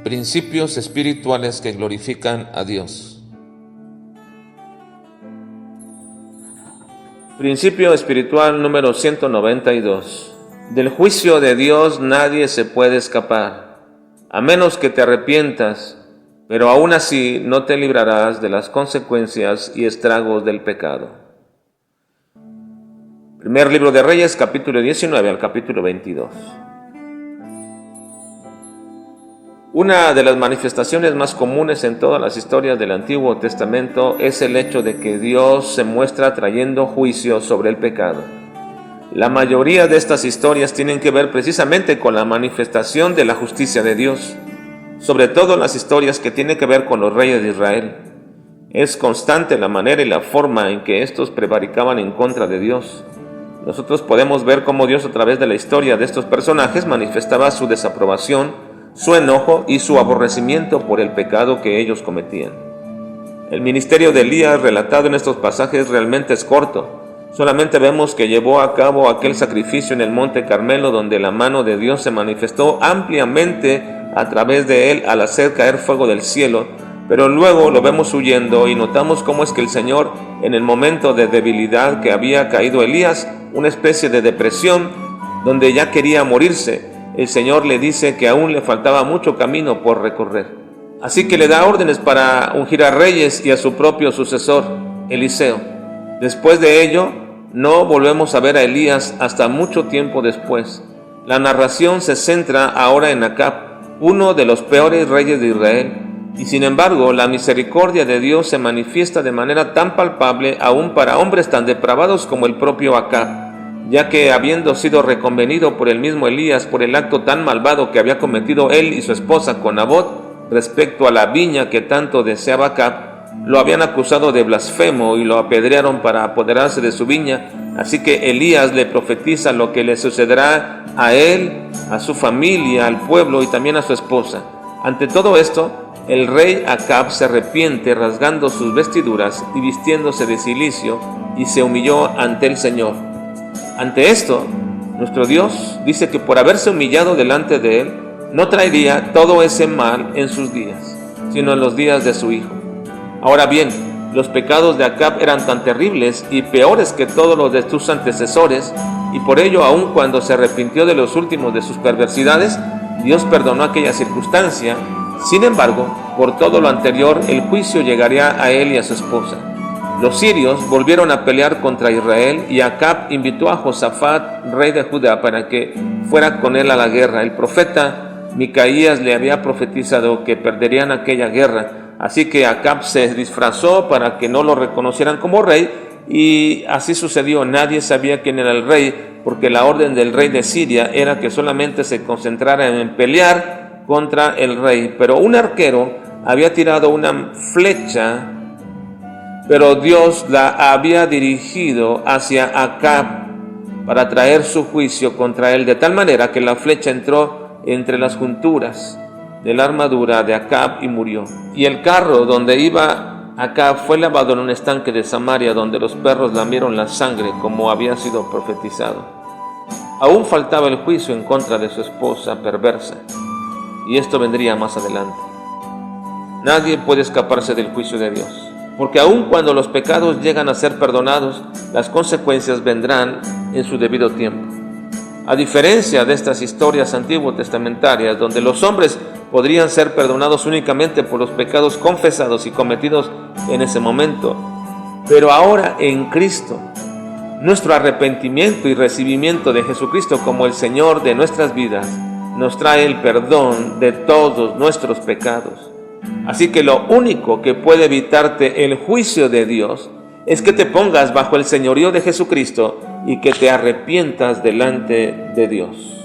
Principios espirituales que glorifican a Dios. Principio espiritual número 192. Del juicio de Dios nadie se puede escapar, a menos que te arrepientas, pero aún así no te librarás de las consecuencias y estragos del pecado. Primer libro de Reyes, capítulo 19 al capítulo 22. Una de las manifestaciones más comunes en todas las historias del Antiguo Testamento es el hecho de que Dios se muestra trayendo juicio sobre el pecado. La mayoría de estas historias tienen que ver precisamente con la manifestación de la justicia de Dios, sobre todo las historias que tienen que ver con los reyes de Israel. Es constante la manera y la forma en que estos prevaricaban en contra de Dios. Nosotros podemos ver cómo Dios a través de la historia de estos personajes manifestaba su desaprobación, su enojo y su aborrecimiento por el pecado que ellos cometían. El ministerio de Elías relatado en estos pasajes realmente es corto. Solamente vemos que llevó a cabo aquel sacrificio en el monte Carmelo donde la mano de Dios se manifestó ampliamente a través de él al hacer caer fuego del cielo, pero luego lo vemos huyendo y notamos cómo es que el Señor, en el momento de debilidad que había caído Elías, una especie de depresión donde ya quería morirse, el Señor le dice que aún le faltaba mucho camino por recorrer. Así que le da órdenes para ungir a reyes y a su propio sucesor, Eliseo. Después de ello, no volvemos a ver a Elías hasta mucho tiempo después. La narración se centra ahora en Acab, uno de los peores reyes de Israel. Y sin embargo, la misericordia de Dios se manifiesta de manera tan palpable aún para hombres tan depravados como el propio Acab, ya que habiendo sido reconvenido por el mismo Elías por el acto tan malvado que había cometido él y su esposa con Nabot respecto a la viña que tanto deseaba Acab, lo habían acusado de blasfemo y lo apedrearon para apoderarse de su viña. Así que Elías le profetiza lo que le sucederá a él, a su familia, al pueblo y también a su esposa. Ante todo esto, el rey Acab se arrepiente rasgando sus vestiduras y vistiéndose de cilicio y se humilló ante el Señor. Ante esto, nuestro Dios dice que por haberse humillado delante de él, no traería todo ese mal en sus días, sino en los días de su hijo. Ahora bien, los pecados de Acab eran tan terribles y peores que todos los de sus antecesores, y por ello, aun cuando se arrepintió de los últimos de sus perversidades, Dios perdonó aquella circunstancia. Sin embargo, por todo lo anterior, el juicio llegaría a él y a su esposa. Los sirios volvieron a pelear contra Israel y Acab invitó a Josafat, rey de Judá, para que fuera con él a la guerra. El profeta Micaías le había profetizado que perderían aquella guerra, así que Acab se disfrazó para que no lo reconocieran como rey y así sucedió. Nadie sabía quién era el rey porque la orden del rey de Siria era que solamente se concentrara en pelear contra el rey. Pero un arquero había tirado una flecha, pero Dios la había dirigido hacia Acab para traer su juicio contra él, de tal manera que la flecha entró entre las junturas de la armadura de Acab y murió. Y el carro donde iba Acab fue lavado en un estanque de Samaria, donde los perros lamieron la sangre, como había sido profetizado. Aún faltaba el juicio en contra de su esposa perversa, y esto vendría más adelante. Nadie puede escaparse del juicio de Dios, porque aun cuando los pecados llegan a ser perdonados, las consecuencias vendrán en su debido tiempo. A diferencia de estas historias antiguo testamentarias, donde los hombres podrían ser perdonados únicamente por los pecados confesados y cometidos en ese momento, pero ahora en Cristo, nuestro arrepentimiento y recibimiento de Jesucristo como el Señor de nuestras vidas nos trae el perdón de todos nuestros pecados. Así que lo único que puede evitarte el juicio de Dios es que te pongas bajo el señorío de Jesucristo y que te arrepientas delante de Dios.